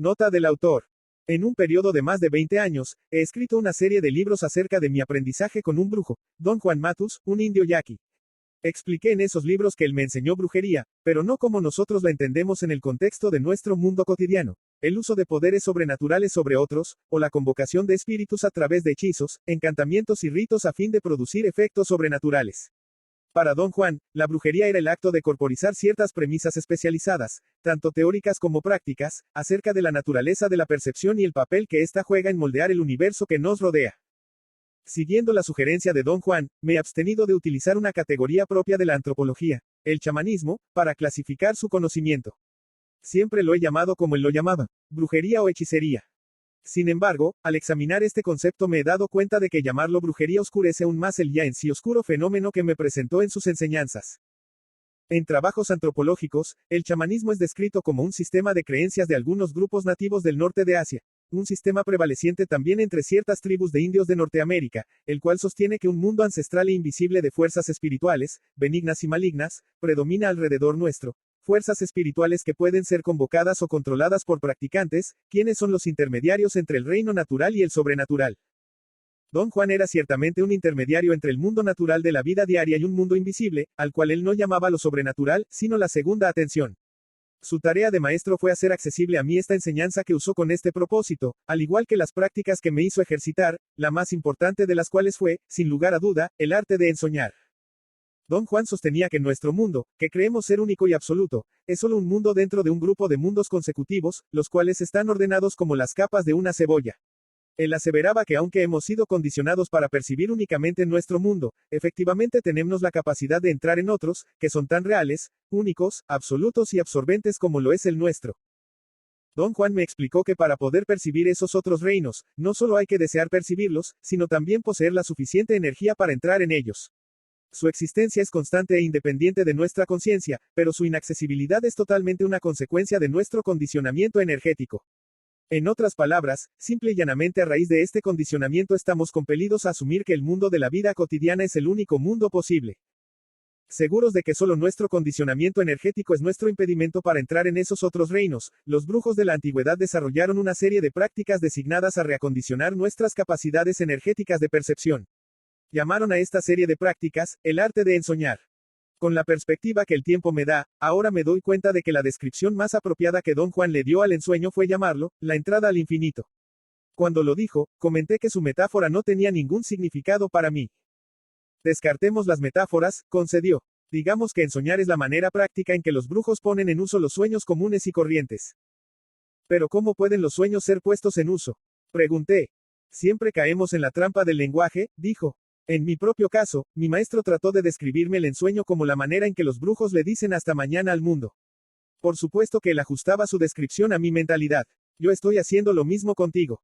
Nota del autor. En un periodo de más de 20 años, he escrito una serie de libros acerca de mi aprendizaje con un brujo, Don Juan Matus, un indio yaqui. Expliqué en esos libros que él me enseñó brujería, pero no como nosotros la entendemos en el contexto de nuestro mundo cotidiano. El uso de poderes sobrenaturales sobre otros, o la convocación de espíritus a través de hechizos, encantamientos y ritos a fin de producir efectos sobrenaturales. Para Don Juan, la brujería era el acto de corporizar ciertas premisas especializadas, tanto teóricas como prácticas, acerca de la naturaleza de la percepción y el papel que ésta juega en moldear el universo que nos rodea. Siguiendo la sugerencia de Don Juan, me he abstenido de utilizar una categoría propia de la antropología, el chamanismo, para clasificar su conocimiento. Siempre lo he llamado como él lo llamaba, brujería o hechicería. Sin embargo, al examinar este concepto me he dado cuenta de que llamarlo brujería oscurece aún más el ya en sí oscuro fenómeno que me presentó en sus enseñanzas. En trabajos antropológicos, el chamanismo es descrito como un sistema de creencias de algunos grupos nativos del norte de Asia, un sistema prevaleciente también entre ciertas tribus de indios de Norteamérica, el cual sostiene que un mundo ancestral e invisible de fuerzas espirituales, benignas y malignas, predomina alrededor nuestro. Fuerzas espirituales que pueden ser convocadas o controladas por practicantes, quienes son los intermediarios entre el reino natural y el sobrenatural. Don Juan era ciertamente un intermediario entre el mundo natural de la vida diaria y un mundo invisible, al cual él no llamaba lo sobrenatural, sino la segunda atención. Su tarea de maestro fue hacer accesible a mí esta enseñanza que usó con este propósito, al igual que las prácticas que me hizo ejercitar, la más importante de las cuales fue, sin lugar a duda, el arte de ensoñar. Don Juan sostenía que nuestro mundo, que creemos ser único y absoluto, es solo un mundo dentro de un grupo de mundos consecutivos, los cuales están ordenados como las capas de una cebolla. Él aseveraba que aunque hemos sido condicionados para percibir únicamente nuestro mundo, efectivamente tenemos la capacidad de entrar en otros, que son tan reales, únicos, absolutos y absorbentes como lo es el nuestro. Don Juan me explicó que para poder percibir esos otros reinos, no solo hay que desear percibirlos, sino también poseer la suficiente energía para entrar en ellos. Su existencia es constante e independiente de nuestra conciencia, pero su inaccesibilidad es totalmente una consecuencia de nuestro condicionamiento energético. En otras palabras, simple y llanamente a raíz de este condicionamiento estamos compelidos a asumir que el mundo de la vida cotidiana es el único mundo posible. Seguros de que solo nuestro condicionamiento energético es nuestro impedimento para entrar en esos otros reinos, los brujos de la antigüedad desarrollaron una serie de prácticas designadas a reacondicionar nuestras capacidades energéticas de percepción. Llamaron a esta serie de prácticas, el arte de ensoñar. Con la perspectiva que el tiempo me da, ahora me doy cuenta de que la descripción más apropiada que Don Juan le dio al ensueño fue llamarlo, la entrada al infinito. Cuando lo dijo, comenté que su metáfora no tenía ningún significado para mí. Descartemos las metáforas, concedió. Digamos que ensoñar es la manera práctica en que los brujos ponen en uso los sueños comunes y corrientes. Pero ¿cómo pueden los sueños ser puestos en uso? Pregunté. Siempre caemos en la trampa del lenguaje, dijo. En mi propio caso, mi maestro trató de describirme el ensueño como la manera en que los brujos le dicen hasta mañana al mundo. Por supuesto que él ajustaba su descripción a mi mentalidad. Yo estoy haciendo lo mismo contigo.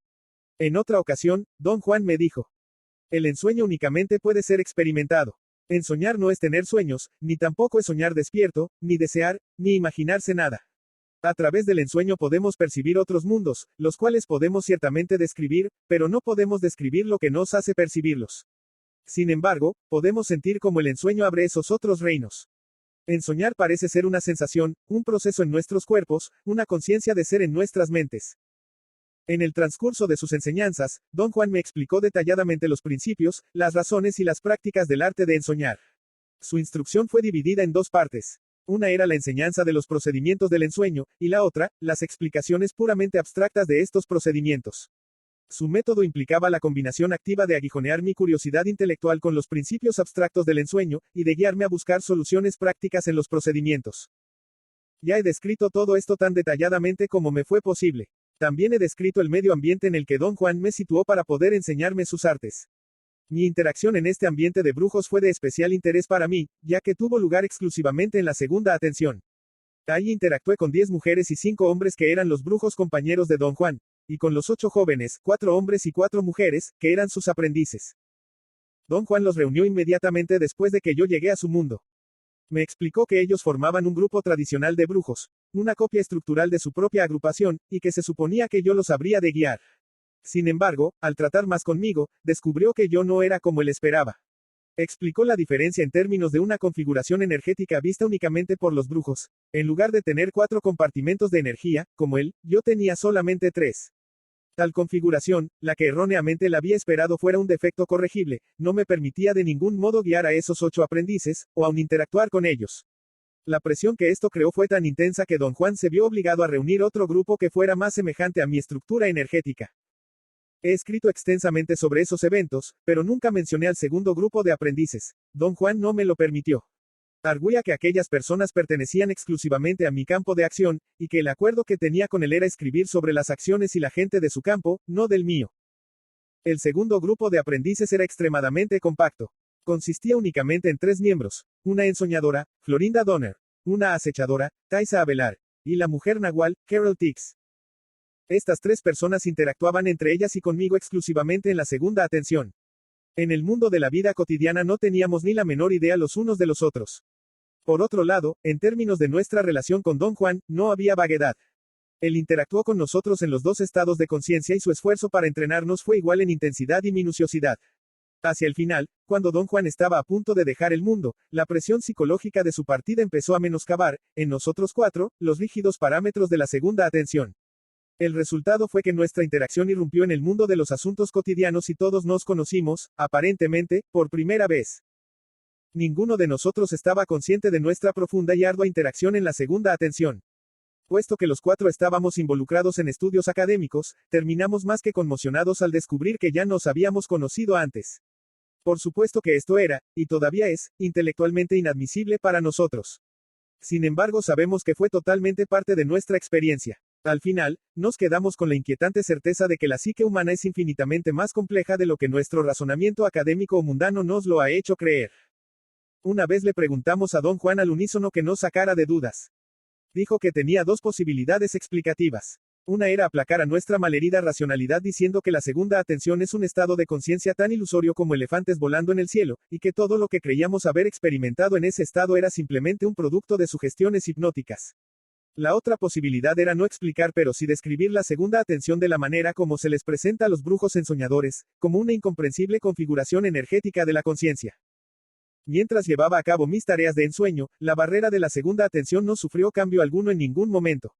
En otra ocasión, Don Juan me dijo. El ensueño únicamente puede ser experimentado. Ensoñar no es tener sueños, ni tampoco es soñar despierto, ni desear, ni imaginarse nada. A través del ensueño podemos percibir otros mundos, los cuales podemos ciertamente describir, pero no podemos describir lo que nos hace percibirlos. Sin embargo, podemos sentir cómo el ensueño abre esos otros reinos. Ensoñar parece ser una sensación, un proceso en nuestros cuerpos, una conciencia de ser en nuestras mentes. En el transcurso de sus enseñanzas, Don Juan me explicó detalladamente los principios, las razones y las prácticas del arte de ensoñar. Su instrucción fue dividida en dos partes. Una era la enseñanza de los procedimientos del ensueño, y la otra, las explicaciones puramente abstractas de estos procedimientos. Su método implicaba la combinación activa de aguijonear mi curiosidad intelectual con los principios abstractos del ensueño, y de guiarme a buscar soluciones prácticas en los procedimientos. Ya he descrito todo esto tan detalladamente como me fue posible. También he descrito el medio ambiente en el que Don Juan me situó para poder enseñarme sus artes. Mi interacción en este ambiente de brujos fue de especial interés para mí, ya que tuvo lugar exclusivamente en la segunda atención. Ahí interactué con 10 mujeres y 5 hombres que eran los brujos compañeros de Don Juan, y con los 8 jóvenes, 4 hombres y 4 mujeres, que eran sus aprendices. Don Juan los reunió inmediatamente después de que yo llegué a su mundo. Me explicó que ellos formaban un grupo tradicional de brujos, una copia estructural de su propia agrupación, y que se suponía que yo los habría de guiar. Sin embargo, al tratar más conmigo, descubrió que yo no era como él esperaba. Explicó la diferencia en términos de una configuración energética vista únicamente por los brujos. En lugar de tener 4 compartimentos de energía, como él, yo tenía solamente 3. Tal configuración, la que erróneamente la había esperado fuera un defecto corregible, no me permitía de ningún modo guiar a esos 8 aprendices, o aun interactuar con ellos. La presión que esto creó fue tan intensa que don Juan se vio obligado a reunir otro grupo que fuera más semejante a mi estructura energética. He escrito extensamente sobre esos eventos, pero nunca mencioné al segundo grupo de aprendices. Don Juan no me lo permitió. Arguía que aquellas personas pertenecían exclusivamente a mi campo de acción, y que el acuerdo que tenía con él era escribir sobre las acciones y la gente de su campo, no del mío. El segundo grupo de aprendices era extremadamente compacto. Consistía únicamente en 3 miembros, una ensoñadora, Florinda Donner, una acechadora, Taisa Avelar, y la mujer nahual, Carol Tix. Estas 3 personas interactuaban entre ellas y conmigo exclusivamente en la segunda atención. En el mundo de la vida cotidiana no teníamos ni la menor idea los unos de los otros. Por otro lado, en términos de nuestra relación con don Juan, no había vaguedad. Él interactuó con nosotros en los 2 estados de conciencia y su esfuerzo para entrenarnos fue igual en intensidad y minuciosidad. Hacia el final, cuando don Juan estaba a punto de dejar el mundo, la presión psicológica de su partida empezó a menoscabar, en nosotros 4, los rígidos parámetros de la segunda atención. El resultado fue que nuestra interacción irrumpió en el mundo de los asuntos cotidianos y todos nos conocimos, aparentemente, por primera vez. Ninguno de nosotros estaba consciente de nuestra profunda y ardua interacción en la segunda atención. Puesto que los 4 estábamos involucrados en estudios académicos, terminamos más que conmocionados al descubrir que ya nos habíamos conocido antes. Por supuesto que esto era, y todavía es, intelectualmente inadmisible para nosotros. Sin embargo, sabemos que fue totalmente parte de nuestra experiencia. Al final, nos quedamos con la inquietante certeza de que la psique humana es infinitamente más compleja de lo que nuestro razonamiento académico o mundano nos lo ha hecho creer. Una vez le preguntamos a don Juan al unísono que no sacara de dudas. Dijo que tenía 2 posibilidades explicativas. Una era aplacar a nuestra malherida racionalidad diciendo que la segunda atención es un estado de conciencia tan ilusorio como elefantes volando en el cielo, y que todo lo que creíamos haber experimentado en ese estado era simplemente un producto de sugestiones hipnóticas. La otra posibilidad era no explicar pero sí describir la segunda atención de la manera como se les presenta a los brujos ensoñadores, como una incomprensible configuración energética de la conciencia. Mientras llevaba a cabo mis tareas de ensueño, la barrera de la segunda atención no sufrió cambio alguno en ningún momento.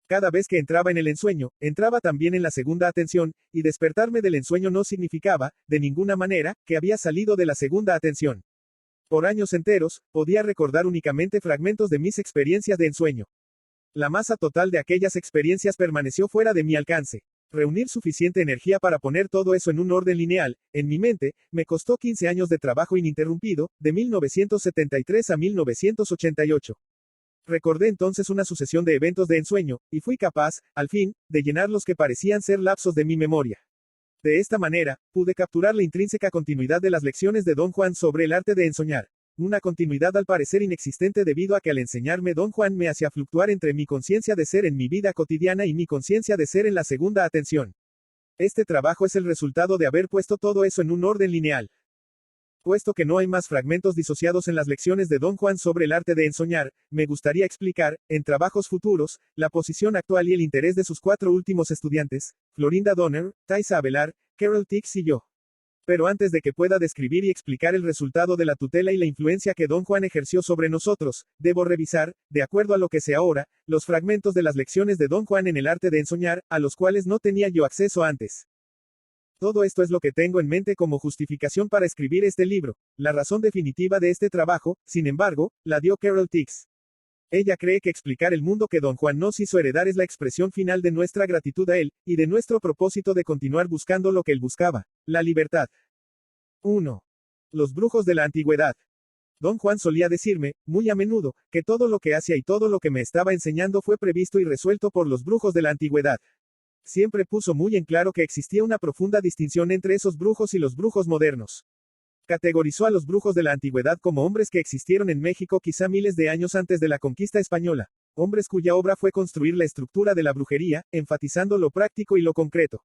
Cada vez que entraba en el ensueño, entraba también en la segunda atención, y despertarme del ensueño no significaba, de ninguna manera, que había salido de la segunda atención. Por años enteros, podía recordar únicamente fragmentos de mis experiencias de ensueño. La masa total de aquellas experiencias permaneció fuera de mi alcance. Reunir suficiente energía para poner todo eso en un orden lineal, en mi mente, me costó 15 años de trabajo ininterrumpido, de 1973 a 1988. Recordé entonces una sucesión de eventos de ensueño, y fui capaz, al fin, de llenar los que parecían ser lapsos de mi memoria. De esta manera, pude capturar la intrínseca continuidad de las lecciones de don Juan sobre el arte de ensoñar. Una continuidad al parecer inexistente debido a que al enseñarme don Juan me hacía fluctuar entre mi conciencia de ser en mi vida cotidiana y mi conciencia de ser en la segunda atención. Este trabajo es el resultado de haber puesto todo eso en un orden lineal. Puesto que no hay más fragmentos disociados en las lecciones de don Juan sobre el arte de ensoñar, me gustaría explicar, en trabajos futuros, la posición actual y el interés de sus 4 últimos estudiantes, Florinda Donner, Taisa Avelar, Carol Tix y yo. Pero antes de que pueda describir y explicar el resultado de la tutela y la influencia que don Juan ejerció sobre nosotros, debo revisar, de acuerdo a lo que sé ahora, los fragmentos de las lecciones de don Juan en el arte de ensoñar, a los cuales no tenía yo acceso antes. Todo esto es lo que tengo en mente como justificación para escribir este libro. La razón definitiva de este trabajo, sin embargo, la dio Carol Tix. Ella cree que explicar el mundo que don Juan nos hizo heredar es la expresión final de nuestra gratitud a él, y de nuestro propósito de continuar buscando lo que él buscaba, la libertad. 1. Los brujos de la antigüedad. Don Juan solía decirme, muy a menudo, que todo lo que hacía y todo lo que me estaba enseñando fue previsto y resuelto por los brujos de la antigüedad. Siempre puso muy en claro que existía una profunda distinción entre esos brujos y los brujos modernos. Categorizó a los brujos de la antigüedad como hombres que existieron en México quizá miles de años antes de la conquista española, hombres cuya obra fue construir la estructura de la brujería, enfatizando lo práctico y lo concreto.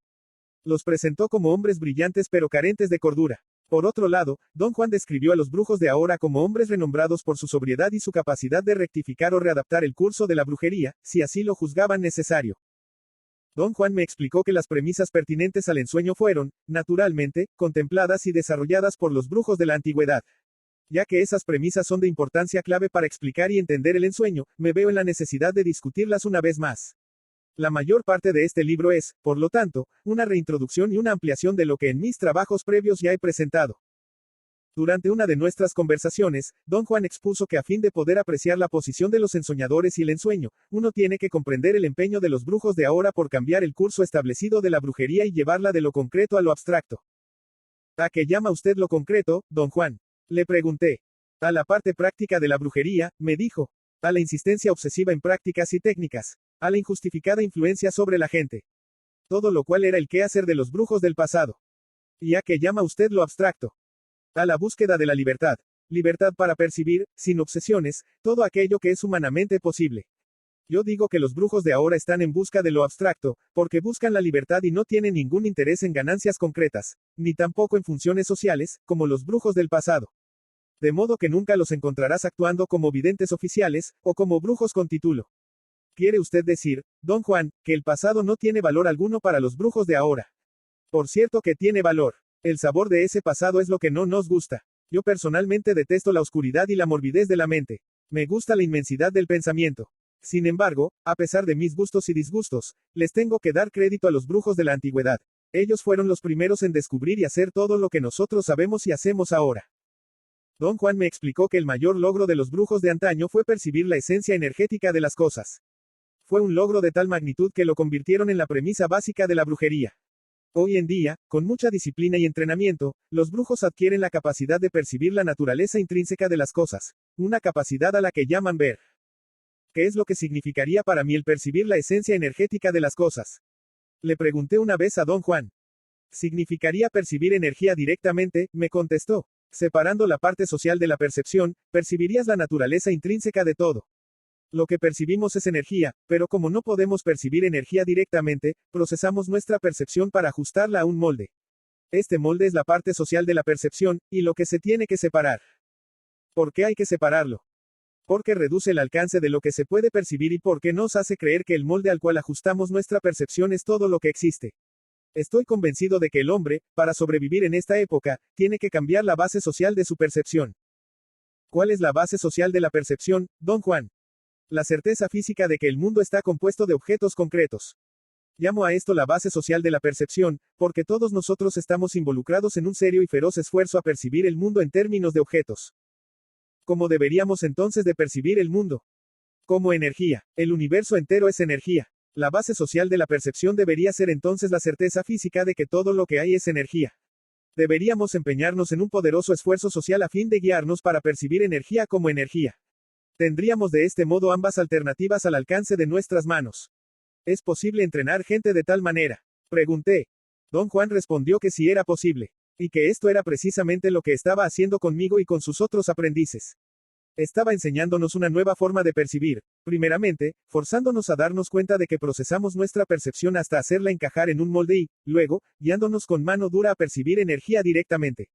Los presentó como hombres brillantes pero carentes de cordura. Por otro lado, don Juan describió a los brujos de ahora como hombres renombrados por su sobriedad y su capacidad de rectificar o readaptar el curso de la brujería, si así lo juzgaban necesario. Don Juan me explicó que las premisas pertinentes al ensueño fueron, naturalmente, contempladas y desarrolladas por los brujos de la antigüedad. Ya que esas premisas son de importancia clave para explicar y entender el ensueño, me veo en la necesidad de discutirlas una vez más. La mayor parte de este libro es, por lo tanto, una reintroducción y una ampliación de lo que en mis trabajos previos ya he presentado. Durante una de nuestras conversaciones, Don Juan expuso que a fin de poder apreciar la posición de los ensoñadores y el ensueño, uno tiene que comprender el empeño de los brujos de ahora por cambiar el curso establecido de la brujería y llevarla de lo concreto a lo abstracto. ¿A qué llama usted lo concreto, Don Juan? Le pregunté. A la parte práctica de la brujería, me dijo. A la insistencia obsesiva en prácticas y técnicas. A la injustificada influencia sobre la gente. Todo lo cual era el quehacer de los brujos del pasado. ¿Y a qué llama usted lo abstracto? A la búsqueda de la libertad. Libertad para percibir, sin obsesiones, todo aquello que es humanamente posible. Yo digo que los brujos de ahora están en busca de lo abstracto, porque buscan la libertad y no tienen ningún interés en ganancias concretas, ni tampoco en funciones sociales, como los brujos del pasado. De modo que nunca los encontrarás actuando como videntes oficiales, o como brujos con título. ¿Quiere usted decir, Don Juan, que el pasado no tiene valor alguno para los brujos de ahora? Por cierto que tiene valor. El sabor de ese pasado es lo que no nos gusta. Yo personalmente detesto la oscuridad y la morbidez de la mente. Me gusta la inmensidad del pensamiento. Sin embargo, a pesar de mis gustos y disgustos, les tengo que dar crédito a los brujos de la antigüedad. Ellos fueron los primeros en descubrir y hacer todo lo que nosotros sabemos y hacemos ahora. Don Juan me explicó que el mayor logro de los brujos de antaño fue percibir la esencia energética de las cosas. Fue un logro de tal magnitud que lo convirtieron en la premisa básica de la brujería. Hoy en día, con mucha disciplina y entrenamiento, los brujos adquieren la capacidad de percibir la naturaleza intrínseca de las cosas, una capacidad a la que llaman ver. ¿Qué es lo que significaría para mí el percibir la esencia energética de las cosas? Le pregunté una vez a Don Juan. Significaría percibir energía directamente, me contestó. Separando la parte social de la percepción, percibirías la naturaleza intrínseca de todo. Lo que percibimos es energía, pero como no podemos percibir energía directamente, procesamos nuestra percepción para ajustarla a un molde. Este molde es la parte social de la percepción, y lo que se tiene que separar. ¿Por qué hay que separarlo? Porque reduce el alcance de lo que se puede percibir y porque nos hace creer que el molde al cual ajustamos nuestra percepción es todo lo que existe. Estoy convencido de que el hombre, para sobrevivir en esta época, tiene que cambiar la base social de su percepción. ¿Cuál es la base social de la percepción, Don Juan? La certeza física de que el mundo está compuesto de objetos concretos. Llamo a esto la base social de la percepción, porque todos nosotros estamos involucrados en un serio y feroz esfuerzo a percibir el mundo en términos de objetos. ¿Cómo deberíamos entonces de percibir el mundo? Como energía. El universo entero es energía. La base social de la percepción debería ser entonces la certeza física de que todo lo que hay es energía. Deberíamos empeñarnos en un poderoso esfuerzo social a fin de guiarnos para percibir energía como energía. Tendríamos de este modo ambas alternativas al alcance de nuestras manos. ¿Es posible entrenar gente de tal manera? Pregunté. Don Juan respondió que sí era posible. Y que esto era precisamente lo que estaba haciendo conmigo y con sus otros aprendices. Estaba enseñándonos una nueva forma de percibir, primeramente, forzándonos a darnos cuenta de que procesamos nuestra percepción hasta hacerla encajar en un molde y, luego, guiándonos con mano dura a percibir energía directamente.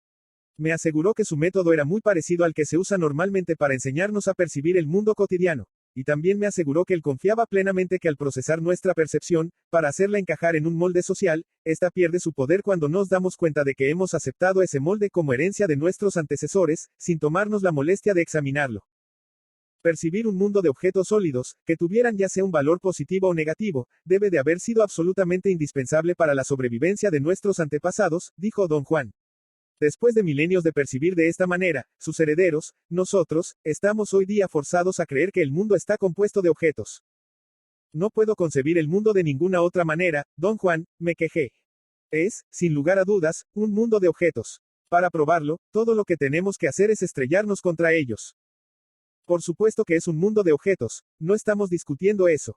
Me aseguró que su método era muy parecido al que se usa normalmente para enseñarnos a percibir el mundo cotidiano, y también me aseguró que él confiaba plenamente que al procesar nuestra percepción, para hacerla encajar en un molde social, ésta pierde su poder cuando nos damos cuenta de que hemos aceptado ese molde como herencia de nuestros antecesores, sin tomarnos la molestia de examinarlo. Percibir un mundo de objetos sólidos, que tuvieran ya sea un valor positivo o negativo, debe de haber sido absolutamente indispensable para la sobrevivencia de nuestros antepasados, dijo Don Juan. Después de milenios de percibir de esta manera, sus herederos, nosotros, estamos hoy día forzados a creer que el mundo está compuesto de objetos. No puedo concebir el mundo de ninguna otra manera, Don Juan, me quejé. Es, sin lugar a dudas, un mundo de objetos. Para probarlo, todo lo que tenemos que hacer es estrellarnos contra ellos. Por supuesto que es un mundo de objetos, no estamos discutiendo eso.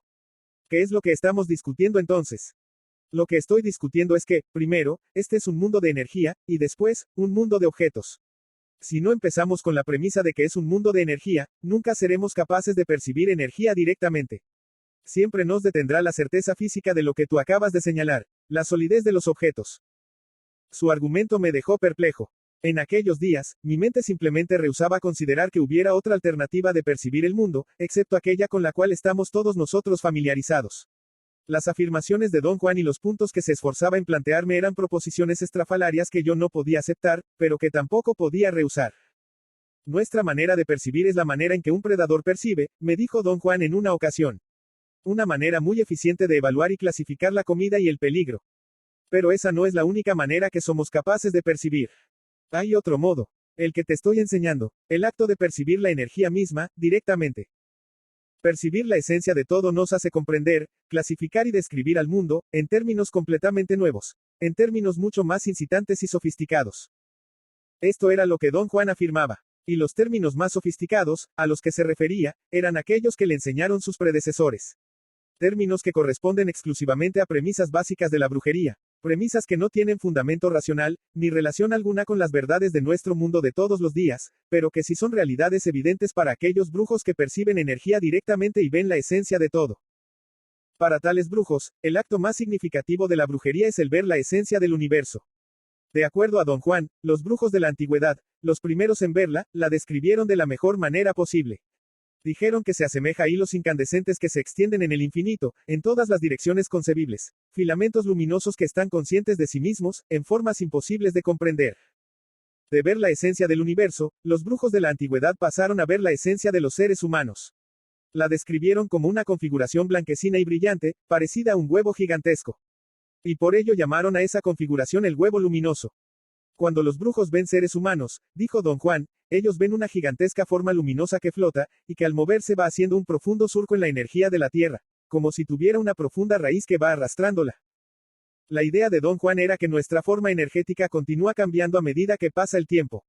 ¿Qué es lo que estamos discutiendo entonces? Lo que estoy discutiendo es que, primero, este es un mundo de energía, y después, un mundo de objetos. Si no empezamos con la premisa de que es un mundo de energía, nunca seremos capaces de percibir energía directamente. Siempre nos detendrá la certeza física de lo que tú acabas de señalar, la solidez de los objetos. Su argumento me dejó perplejo. En aquellos días, mi mente simplemente rehusaba considerar que hubiera otra alternativa de percibir el mundo, excepto aquella con la cual estamos todos nosotros familiarizados. Las afirmaciones de Don Juan y los puntos que se esforzaba en plantearme eran proposiciones estrafalarias que yo no podía aceptar, pero que tampoco podía rehusar. Nuestra manera de percibir es la manera en que un predador percibe, me dijo don Juan en una ocasión. Una manera muy eficiente de evaluar y clasificar la comida y el peligro. Pero esa no es la única manera que somos capaces de percibir. Hay otro modo. El que te estoy enseñando. El acto de percibir la energía misma, directamente. Percibir la esencia de todo nos hace comprender, clasificar y describir al mundo, en términos completamente nuevos. En términos mucho más incitantes y sofisticados. Esto era lo que don Juan afirmaba. Y los términos más sofisticados, a los que se refería, eran aquellos que le enseñaron sus predecesores. Términos que corresponden exclusivamente a premisas básicas de la brujería. Premisas que no tienen fundamento racional, ni relación alguna con las verdades de nuestro mundo de todos los días, pero que sí son realidades evidentes para aquellos brujos que perciben energía directamente y ven la esencia de todo. Para tales brujos, el acto más significativo de la brujería es el ver la esencia del universo. De acuerdo a don Juan, los brujos de la antigüedad, los primeros en verla, la describieron de la mejor manera posible. Dijeron que se asemeja a hilos incandescentes que se extienden en el infinito, en todas las direcciones concebibles. Filamentos luminosos que están conscientes de sí mismos, en formas imposibles de comprender. De ver la esencia del universo, los brujos de la antigüedad pasaron a ver la esencia de los seres humanos. La describieron como una configuración blanquecina y brillante, parecida a un huevo gigantesco. Y por ello llamaron a esa configuración el huevo luminoso. Cuando los brujos ven seres humanos, dijo don Juan, ellos ven una gigantesca forma luminosa que flota, y que al moverse va haciendo un profundo surco en la energía de la tierra, como si tuviera una profunda raíz que va arrastrándola. La idea de don Juan era que nuestra forma energética continúa cambiando a medida que pasa el tiempo.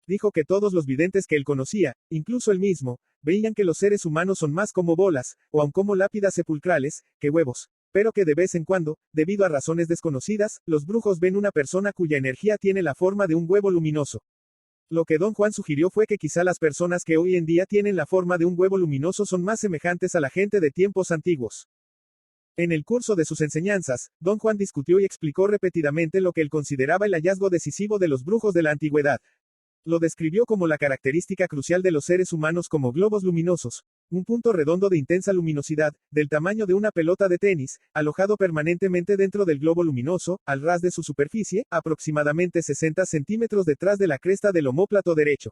Dijo que todos los videntes que él conocía, incluso él mismo, veían que los seres humanos son más como bolas, o aun como lápidas sepulcrales, que huevos. Pero que de vez en cuando, debido a razones desconocidas, los brujos ven una persona cuya energía tiene la forma de un huevo luminoso. Lo que don Juan sugirió fue que quizá las personas que hoy en día tienen la forma de un huevo luminoso son más semejantes a la gente de tiempos antiguos. En el curso de sus enseñanzas, don Juan discutió y explicó repetidamente lo que él consideraba el hallazgo decisivo de los brujos de la antigüedad. Lo describió como la característica crucial de los seres humanos como globos luminosos, un punto redondo de intensa luminosidad, del tamaño de una pelota de tenis, alojado permanentemente dentro del globo luminoso, al ras de su superficie, aproximadamente 60 centímetros detrás de la cresta del omóplato derecho.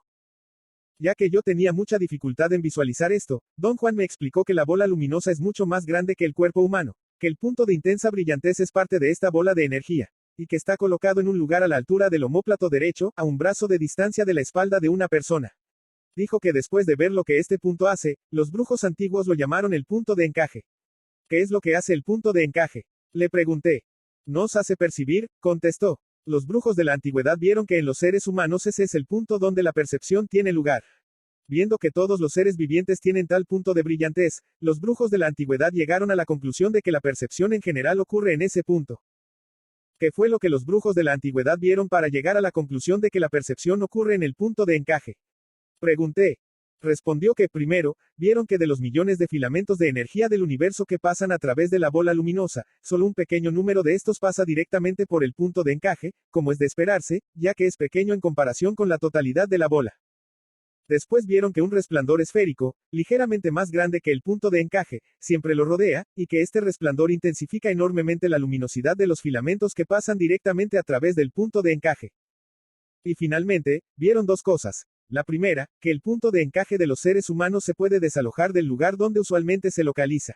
Ya que yo tenía mucha dificultad en visualizar esto, don Juan me explicó que la bola luminosa es mucho más grande que el cuerpo humano, que el punto de intensa brillantez es parte de esta bola de energía, y que está colocado en un lugar a la altura del omóplato derecho, a un brazo de distancia de la espalda de una persona. Dijo que después de ver lo que este punto hace, los brujos antiguos lo llamaron el punto de encaje. ¿Qué es lo que hace el punto de encaje? Le pregunté. ¿Nos hace percibir? Contestó. Los brujos de la antigüedad vieron que en los seres humanos ese es el punto donde la percepción tiene lugar. Viendo que todos los seres vivientes tienen tal punto de brillantez, los brujos de la antigüedad llegaron a la conclusión de que la percepción en general ocurre en ese punto. ¿Qué fue lo que los brujos de la antigüedad vieron para llegar a la conclusión de que la percepción ocurre en el punto de encaje? Pregunté. Respondió que, primero, vieron que de los millones de filamentos de energía del universo que pasan a través de la bola luminosa, solo un pequeño número de estos pasa directamente por el punto de encaje, como es de esperarse, ya que es pequeño en comparación con la totalidad de la bola. Después vieron que un resplandor esférico, ligeramente más grande que el punto de encaje, siempre lo rodea, y que este resplandor intensifica enormemente la luminosidad de los filamentos que pasan directamente a través del punto de encaje. Y finalmente, vieron dos cosas. La primera, que el punto de encaje de los seres humanos se puede desalojar del lugar donde usualmente se localiza.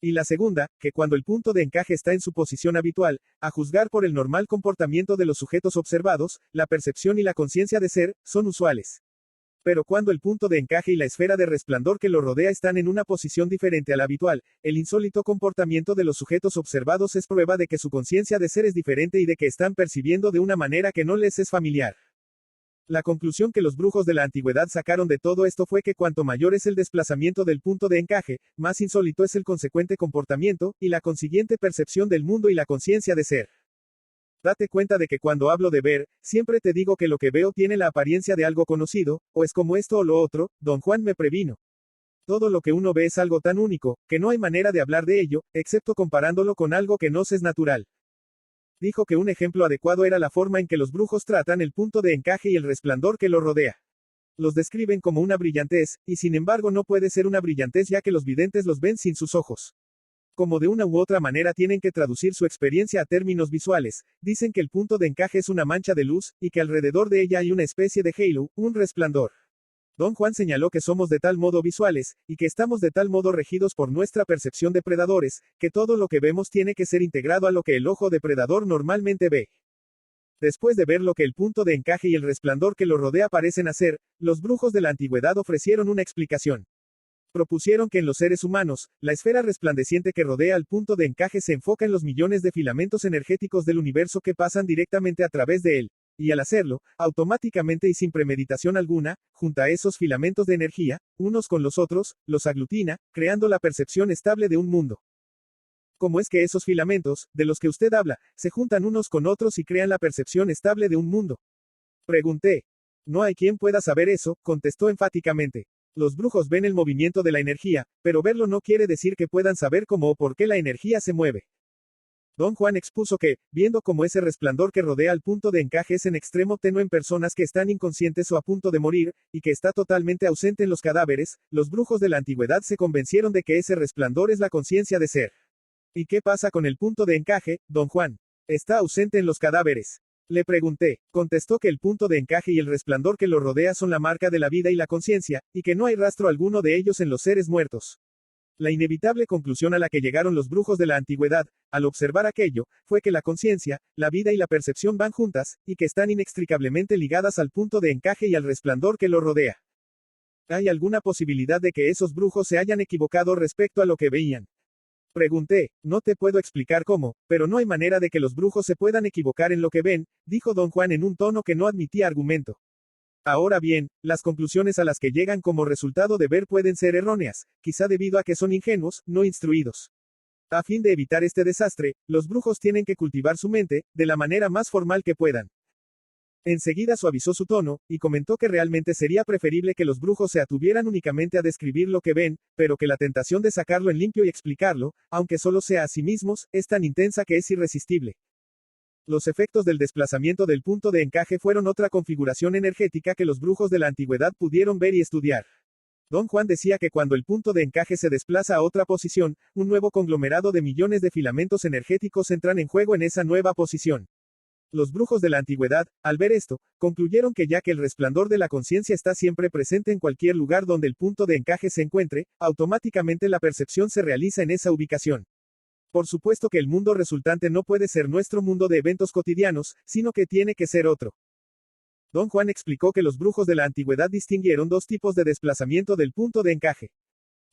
Y la segunda, que cuando el punto de encaje está en su posición habitual, a juzgar por el normal comportamiento de los sujetos observados, la percepción y la conciencia de ser, son usuales. Pero cuando el punto de encaje y la esfera de resplandor que lo rodea están en una posición diferente a la habitual, el insólito comportamiento de los sujetos observados es prueba de que su conciencia de ser es diferente y de que están percibiendo de una manera que no les es familiar. La conclusión que los brujos de la antigüedad sacaron de todo esto fue que cuanto mayor es el desplazamiento del punto de encaje, más insólito es el consecuente comportamiento, y la consiguiente percepción del mundo y la conciencia de ser. Date cuenta de que cuando hablo de ver, siempre te digo que lo que veo tiene la apariencia de algo conocido, o es como esto o lo otro, don Juan me previno. Todo lo que uno ve es algo tan único, que no hay manera de hablar de ello, excepto comparándolo con algo que nos es natural. Dijo que un ejemplo adecuado era la forma en que los brujos tratan el punto de encaje y el resplandor que lo rodea. Los describen como una brillantez, y sin embargo no puede ser una brillantez ya que los videntes los ven sin sus ojos. Como de una u otra manera tienen que traducir su experiencia a términos visuales, dicen que el punto de encaje es una mancha de luz, y que alrededor de ella hay una especie de halo, un resplandor. Don Juan señaló que somos de tal modo visuales, y que estamos de tal modo regidos por nuestra percepción de predadores, que todo lo que vemos tiene que ser integrado a lo que el ojo depredador normalmente ve. Después de ver lo que el punto de encaje y el resplandor que lo rodea parecen hacer, los brujos de la antigüedad ofrecieron una explicación. Propusieron que en los seres humanos, la esfera resplandeciente que rodea al punto de encaje se enfoca en los millones de filamentos energéticos del universo que pasan directamente a través de él. Y al hacerlo, automáticamente y sin premeditación alguna, junta esos filamentos de energía, unos con los otros, los aglutina, creando la percepción estable de un mundo. ¿Cómo es que esos filamentos, de los que usted habla, se juntan unos con otros y crean la percepción estable de un mundo? Pregunté. No hay quien pueda saber eso, contestó enfáticamente. Los brujos ven el movimiento de la energía, pero verlo no quiere decir que puedan saber cómo o por qué la energía se mueve. Don Juan expuso que, viendo cómo ese resplandor que rodea al punto de encaje es en extremo tenue en personas que están inconscientes o a punto de morir, y que está totalmente ausente en los cadáveres, los brujos de la antigüedad se convencieron de que ese resplandor es la conciencia de ser. ¿Y qué pasa con el punto de encaje, don Juan? Está ausente en los cadáveres. Le pregunté. Contestó que el punto de encaje y el resplandor que lo rodea son la marca de la vida y la conciencia, y que no hay rastro alguno de ellos en los seres muertos. La inevitable conclusión a la que llegaron los brujos de la antigüedad, al observar aquello, fue que la conciencia, la vida y la percepción van juntas, y que están inextricablemente ligadas al punto de encaje y al resplandor que lo rodea. ¿Hay alguna posibilidad de que esos brujos se hayan equivocado respecto a lo que veían? Pregunté. No te puedo explicar cómo, pero no hay manera de que los brujos se puedan equivocar en lo que ven, dijo don Juan en un tono que no admitía argumento. Ahora bien, las conclusiones a las que llegan como resultado de ver pueden ser erróneas, quizá debido a que son ingenuos, no instruidos. A fin de evitar este desastre, los brujos tienen que cultivar su mente, de la manera más formal que puedan. Enseguida suavizó su tono, y comentó que realmente sería preferible que los brujos se atuvieran únicamente a describir lo que ven, pero que la tentación de sacarlo en limpio y explicarlo, aunque solo sea a sí mismos, es tan intensa que es irresistible. Los efectos del desplazamiento del punto de encaje fueron otra configuración energética que los brujos de la antigüedad pudieron ver y estudiar. Don Juan decía que cuando el punto de encaje se desplaza a otra posición, un nuevo conglomerado de millones de filamentos energéticos entran en juego en esa nueva posición. Los brujos de la antigüedad, al ver esto, concluyeron que ya que el resplandor de la conciencia está siempre presente en cualquier lugar donde el punto de encaje se encuentre, automáticamente la percepción se realiza en esa ubicación. Por supuesto que el mundo resultante no puede ser nuestro mundo de eventos cotidianos, sino que tiene que ser otro. Don Juan explicó que los brujos de la antigüedad distinguieron dos tipos de desplazamiento del punto de encaje.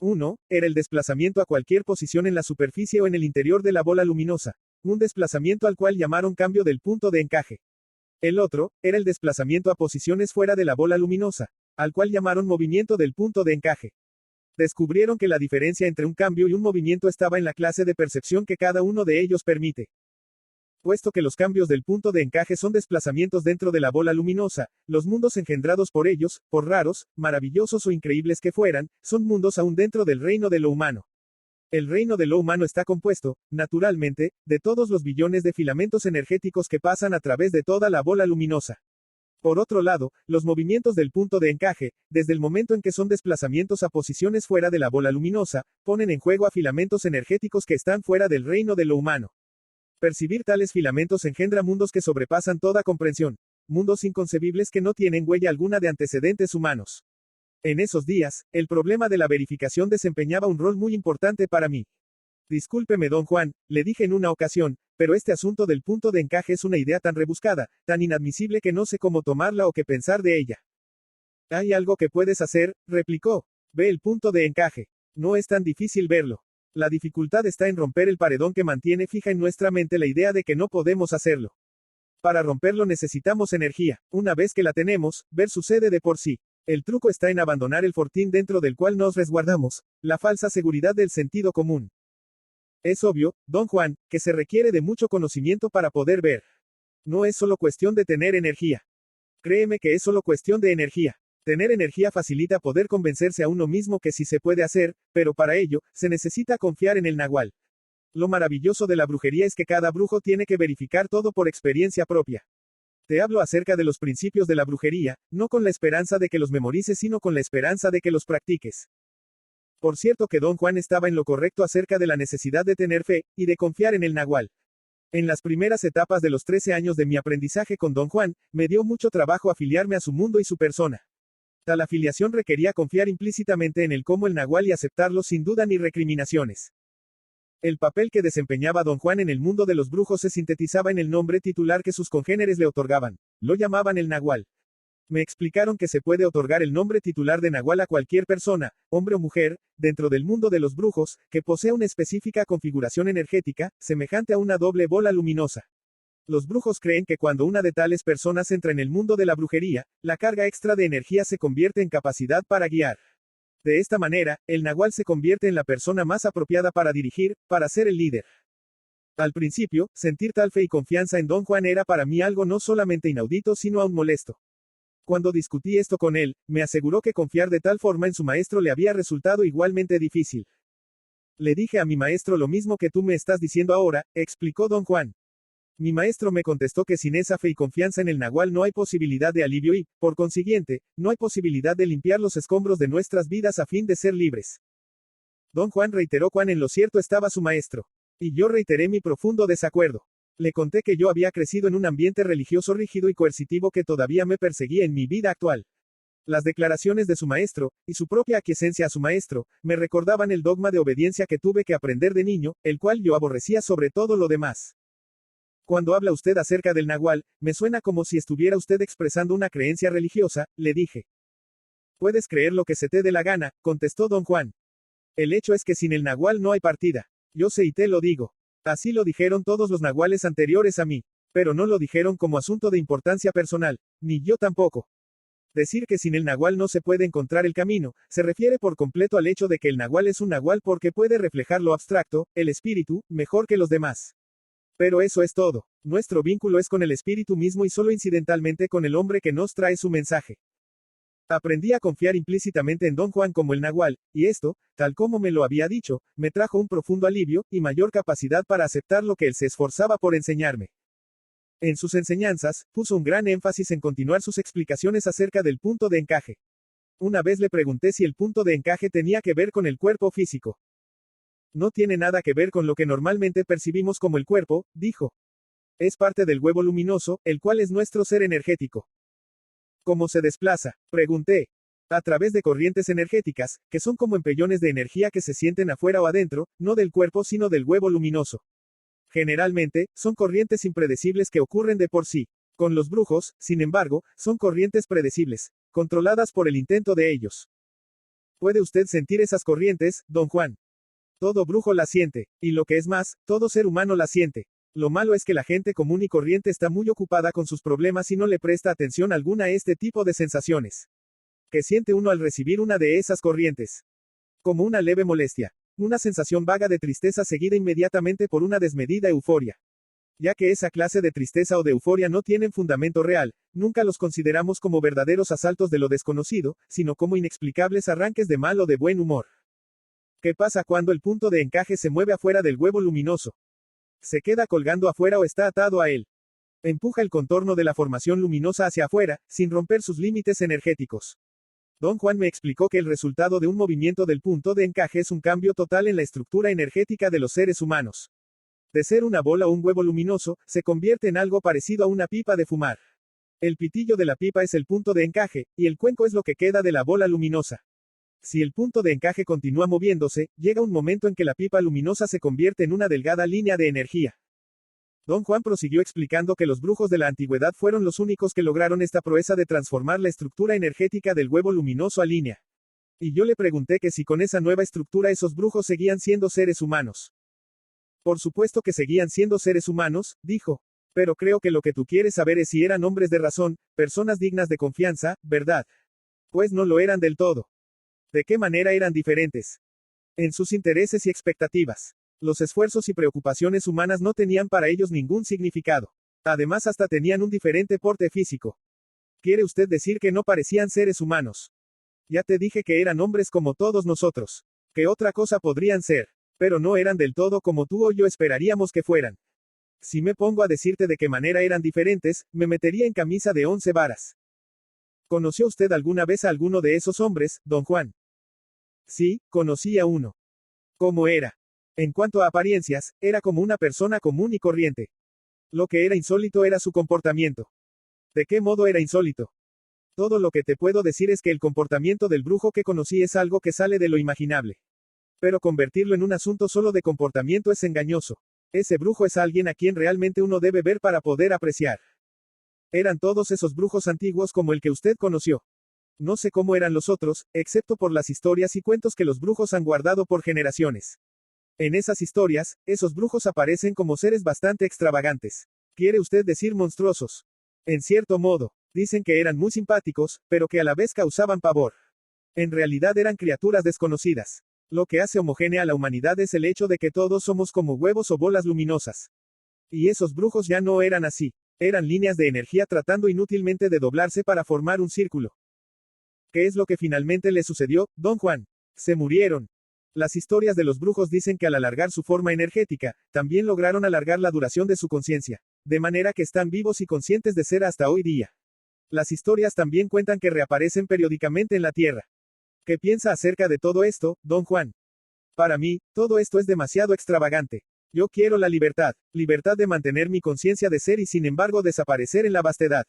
Uno, era el desplazamiento a cualquier posición en la superficie o en el interior de la bola luminosa, un desplazamiento al cual llamaron cambio del punto de encaje. El otro, era el desplazamiento a posiciones fuera de la bola luminosa, al cual llamaron movimiento del punto de encaje. Descubrieron que la diferencia entre un cambio y un movimiento estaba en la clase de percepción que cada uno de ellos permite. Puesto que los cambios del punto de encaje son desplazamientos dentro de la bola luminosa, los mundos engendrados por ellos, por raros, maravillosos o increíbles que fueran, son mundos aún dentro del reino de lo humano. El reino de lo humano está compuesto, naturalmente, de todos los billones de filamentos energéticos que pasan a través de toda la bola luminosa. Por otro lado, los movimientos del punto de encaje, desde el momento en que son desplazamientos a posiciones fuera de la bola luminosa, ponen en juego a filamentos energéticos que están fuera del reino de lo humano. Percibir tales filamentos engendra mundos que sobrepasan toda comprensión, mundos inconcebibles que no tienen huella alguna de antecedentes humanos. En esos días, el problema de la verificación desempeñaba un rol muy importante para mí. Discúlpeme, don Juan, le dije en una ocasión, pero este asunto del punto de encaje es una idea tan rebuscada, tan inadmisible que no sé cómo tomarla o qué pensar de ella. Hay algo que puedes hacer, replicó. Ve el punto de encaje. No es tan difícil verlo. La dificultad está en romper el paredón que mantiene fija en nuestra mente la idea de que no podemos hacerlo. Para romperlo necesitamos energía. Una vez que la tenemos, ver sucede de por sí. El truco está en abandonar el fortín dentro del cual nos resguardamos, la falsa seguridad del sentido común. Es obvio, don Juan, que se requiere de mucho conocimiento para poder ver. No es solo cuestión de tener energía. Créeme que es solo cuestión de energía. Tener energía facilita poder convencerse a uno mismo que sí se puede hacer, pero para ello, se necesita confiar en el nahual. Lo maravilloso de la brujería es que cada brujo tiene que verificar todo por experiencia propia. Te hablo acerca de los principios de la brujería, no con la esperanza de que los memorices, sino con la esperanza de que los practiques. Por cierto que don Juan estaba en lo correcto acerca de la necesidad de tener fe, y de confiar en el nahual. En las primeras etapas de los 13 años de mi aprendizaje con don Juan, me dio mucho trabajo afiliarme a su mundo y su persona. Tal afiliación requería confiar implícitamente en el como el nahual y aceptarlo sin duda ni recriminaciones. El papel que desempeñaba Don Juan en el mundo de los brujos se sintetizaba en el nombre titular que sus congéneres le otorgaban. Lo llamaban el nahual. Me explicaron que se puede otorgar el nombre titular de nahual a cualquier persona, hombre o mujer, dentro del mundo de los brujos, que posea una específica configuración energética, semejante a una doble bola luminosa. Los brujos creen que cuando una de tales personas entra en el mundo de la brujería, la carga extra de energía se convierte en capacidad para guiar. De esta manera, el nahual se convierte en la persona más apropiada para dirigir, para ser el líder. Al principio, sentir tal fe y confianza en Don Juan era para mí algo no solamente inaudito sino aún molesto. Cuando discutí esto con él, me aseguró que confiar de tal forma en su maestro le había resultado igualmente difícil. Le dije a mi maestro lo mismo que tú me estás diciendo ahora, explicó Don Juan. Mi maestro me contestó que sin esa fe y confianza en el nahual no hay posibilidad de alivio y, por consiguiente, no hay posibilidad de limpiar los escombros de nuestras vidas a fin de ser libres. Don Juan reiteró cuán en lo cierto estaba su maestro. Y yo reiteré mi profundo desacuerdo. Le conté que yo había crecido en un ambiente religioso rígido y coercitivo que todavía me perseguía en mi vida actual. Las declaraciones de su maestro, y su propia aquiescencia a su maestro, me recordaban el dogma de obediencia que tuve que aprender de niño, el cual yo aborrecía sobre todo lo demás. Cuando habla usted acerca del nahual, me suena como si estuviera usted expresando una creencia religiosa, le dije. Puedes creer lo que se te dé la gana, contestó Don Juan. El hecho es que sin el nahual no hay partida. Yo sé y te lo digo. Así lo dijeron todos los nahuales anteriores a mí. Pero no lo dijeron como asunto de importancia personal, ni yo tampoco. Decir que sin el nahual no se puede encontrar el camino, se refiere por completo al hecho de que el nahual es un nahual porque puede reflejar lo abstracto, el espíritu, mejor que los demás. Pero eso es todo. Nuestro vínculo es con el espíritu mismo y solo incidentalmente con el hombre que nos trae su mensaje. Aprendí a confiar implícitamente en Don Juan como el nahual, y esto, tal como me lo había dicho, me trajo un profundo alivio, y mayor capacidad para aceptar lo que él se esforzaba por enseñarme. En sus enseñanzas, puso un gran énfasis en continuar sus explicaciones acerca del punto de encaje. Una vez le pregunté si el punto de encaje tenía que ver con el cuerpo físico. No tiene nada que ver con lo que normalmente percibimos como el cuerpo, dijo. Es parte del huevo luminoso, el cual es nuestro ser energético. ¿Cómo se desplaza? Pregunté. A través de corrientes energéticas, que son como empellones de energía que se sienten afuera o adentro, no del cuerpo sino del huevo luminoso. Generalmente, son corrientes impredecibles que ocurren de por sí. Con los brujos, sin embargo, son corrientes predecibles, controladas por el intento de ellos. ¿Puede usted sentir esas corrientes, Don Juan? Todo brujo la siente, y lo que es más, todo ser humano la siente. Lo malo es que la gente común y corriente está muy ocupada con sus problemas y no le presta atención alguna a este tipo de sensaciones. ¿Qué siente uno al recibir una de esas corrientes? Como una leve molestia. Una sensación vaga de tristeza seguida inmediatamente por una desmedida euforia. Ya que esa clase de tristeza o de euforia no tienen fundamento real, nunca los consideramos como verdaderos asaltos de lo desconocido, sino como inexplicables arranques de mal o de buen humor. ¿Qué pasa cuando el punto de encaje se mueve afuera del huevo luminoso? ¿Se queda colgando afuera o está atado a él? Empuja el contorno de la formación luminosa hacia afuera, sin romper sus límites energéticos. Don Juan me explicó que el resultado de un movimiento del punto de encaje es un cambio total en la estructura energética de los seres humanos. De ser una bola o un huevo luminoso, se convierte en algo parecido a una pipa de fumar. El pitillo de la pipa es el punto de encaje, y el cuenco es lo que queda de la bola luminosa. Si el punto de encaje continúa moviéndose, llega un momento en que la pipa luminosa se convierte en una delgada línea de energía. Don Juan prosiguió explicando que los brujos de la antigüedad fueron los únicos que lograron esta proeza de transformar la estructura energética del huevo luminoso a línea. Y yo le pregunté que si con esa nueva estructura esos brujos seguían siendo seres humanos. Por supuesto que seguían siendo seres humanos, dijo. Pero creo que lo que tú quieres saber es si eran hombres de razón, personas dignas de confianza, ¿verdad? Pues no lo eran del todo. ¿De qué manera eran diferentes? En sus intereses y expectativas. Los esfuerzos y preocupaciones humanas no tenían para ellos ningún significado. Además hasta tenían un diferente porte físico. ¿Quiere usted decir que no parecían seres humanos? Ya te dije que eran hombres como todos nosotros. ¿Qué otra cosa podrían ser? Pero no eran del todo como tú o yo esperaríamos que fueran. Si me pongo a decirte de qué manera eran diferentes, me metería en camisa de 11 varas. ¿Conoció usted alguna vez a alguno de esos hombres, don Juan? Sí, conocí a uno. ¿Cómo era? En cuanto a apariencias, era como una persona común y corriente. Lo que era insólito era su comportamiento. ¿De qué modo era insólito? Todo lo que te puedo decir es que el comportamiento del brujo que conocí es algo que sale de lo imaginable. Pero convertirlo en un asunto solo de comportamiento es engañoso. Ese brujo es alguien a quien realmente uno debe ver para poder apreciar. Eran todos esos brujos antiguos como el que usted conoció. No sé cómo eran los otros, excepto por las historias y cuentos que los brujos han guardado por generaciones. En esas historias, esos brujos aparecen como seres bastante extravagantes. ¿Quiere usted decir monstruosos? En cierto modo, dicen que eran muy simpáticos, pero que a la vez causaban pavor. En realidad eran criaturas desconocidas. Lo que hace homogénea a la humanidad es el hecho de que todos somos como huevos o bolas luminosas. Y esos brujos ya no eran así. Eran líneas de energía tratando inútilmente de doblarse para formar un círculo. ¿Qué es lo que finalmente le sucedió, don Juan? Se murieron. Las historias de los brujos dicen que al alargar su forma energética, también lograron alargar la duración de su conciencia, de manera que están vivos y conscientes de ser hasta hoy día. Las historias también cuentan que reaparecen periódicamente en la Tierra. ¿Qué piensa acerca de todo esto, don Juan? Para mí, todo esto es demasiado extravagante. Yo quiero la libertad de mantener mi conciencia de ser y sin embargo desaparecer en la vastedad.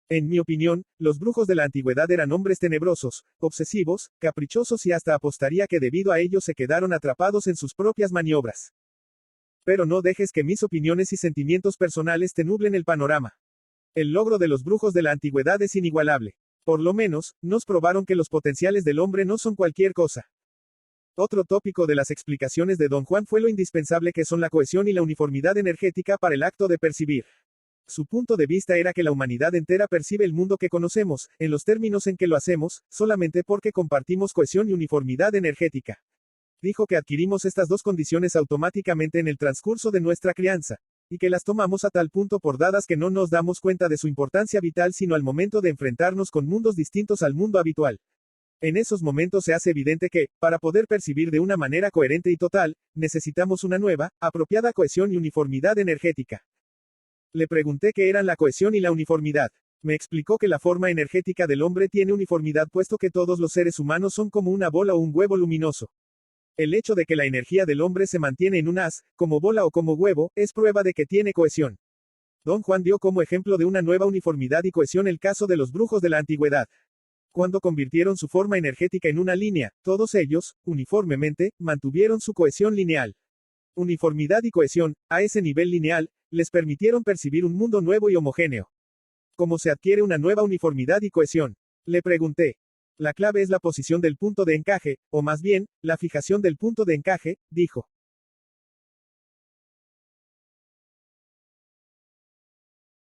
En mi opinión, los brujos de la antigüedad eran hombres tenebrosos, obsesivos, caprichosos y hasta apostaría que debido a ello se quedaron atrapados en sus propias maniobras. Pero no dejes que mis opiniones y sentimientos personales te nublen el panorama. El logro de los brujos de la antigüedad es inigualable. Por lo menos, nos probaron que los potenciales del hombre no son cualquier cosa. Otro tópico de las explicaciones de don Juan fue lo indispensable que son la cohesión y la uniformidad energética para el acto de percibir. Su punto de vista era que la humanidad entera percibe el mundo que conocemos, en los términos en que lo hacemos, solamente porque compartimos cohesión y uniformidad energética. Dijo que adquirimos estas dos condiciones automáticamente en el transcurso de nuestra crianza, y que las tomamos a tal punto por dadas que no nos damos cuenta de su importancia vital sino al momento de enfrentarnos con mundos distintos al mundo habitual. En esos momentos se hace evidente que, para poder percibir de una manera coherente y total, necesitamos una nueva, apropiada cohesión y uniformidad energética. Le pregunté qué eran la cohesión y la uniformidad. Me explicó que la forma energética del hombre tiene uniformidad puesto que todos los seres humanos son como una bola o un huevo luminoso. El hecho de que la energía del hombre se mantiene en un haz, como bola o como huevo, es prueba de que tiene cohesión. Don Juan dio como ejemplo de una nueva uniformidad y cohesión el caso de los brujos de la antigüedad. Cuando convirtieron su forma energética en una línea, todos ellos, uniformemente, mantuvieron su cohesión lineal. Uniformidad y cohesión, a ese nivel lineal, les permitieron percibir un mundo nuevo y homogéneo. ¿Cómo se adquiere una nueva uniformidad y cohesión? Le pregunté. La clave es la posición del punto de encaje, o más bien, la fijación del punto de encaje, dijo.